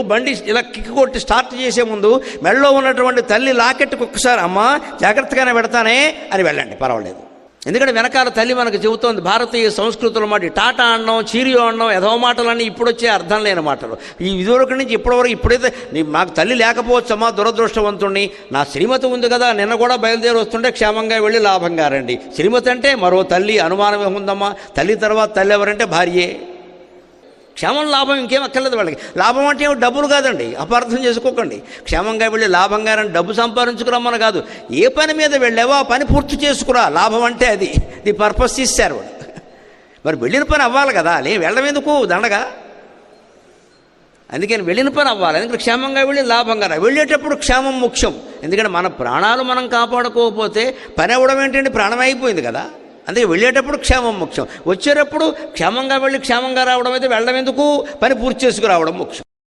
బండి ఇలా కిక్కు కొట్టి స్టార్ట్ చేసే ముందు మెడలో ఉన్నటువంటి తల్లి లాకెట్కి ఒక్కసారి అమ్మ జాగ్రత్తగానే పెడతానే అని వెళ్ళండి, పర్వాలేదు. ఎందుకంటే వెనకాల తల్లి మనకు చెబుతోంది భారతీయ సంస్కృతుల మాట. టాటా అనడం, చీరియో అనడం, ఎదవ మాటలన్నీ ఇప్పుడు వచ్చే అర్థం లేని మాటలు. ఈ ఇదివరకు నుంచి ఇప్పటివరకు ఇప్పుడైతే నాకు తల్లి లేకపోవచ్చమ్మా, దురదృష్టవంతుణ్ణి, నా శ్రీమతి ఉంది కదా, నిన్న కూడా బయలుదేరి వస్తుంటే క్షేమంగా వెళ్ళి లాభంగా రండి. శ్రీమతి అంటే మరో తల్లి, అనుమానమే ఉందమ్మా. తల్లి తర్వాత తల్లి ఎవరంటే భార్యే. క్షేమం లాభం ఇంకేం అక్కర్లేదు వాళ్ళకి. లాభం అంటే డబ్బులు కాదండి, అపార్థం చేసుకోకండి. క్షేమంగా వెళ్ళి లాభంగా రండి, డబ్బు సంపాదించుకురమ్మని కాదు. ఏ పని మీద వెళ్ళావో ఆ పని పూర్తి చేసుకురా, లాభం అంటే అది. ది పర్పస్ ఇస్తారు వాడు. మరి వెళ్ళిన పని అవ్వాలి కదా, వెళ్ళడం ఎందుకు దండగా. అందుకని వెళ్ళిన పని అవ్వాలి. ఎందుకంటే క్షేమంగా వెళ్ళి లాభంగా రా. వెళ్ళేటప్పుడు క్షేమం ముఖ్యం. ఎందుకంటే మన ప్రాణాలు మనం కాపాడుకోకపోతే పని అవ్వడం ఏంటంటే ప్రాణం అయిపోయింది కదా. అందుకే వెళ్ళేటప్పుడు క్షేమం ముఖ్యం, వచ్చేటప్పుడు క్షేమంగా వెళ్ళి క్షేమంగా రావడం అయితే వెళ్ళడం ఎందుకు, పని పూర్తి చేసుకురావడం ముఖ్యం.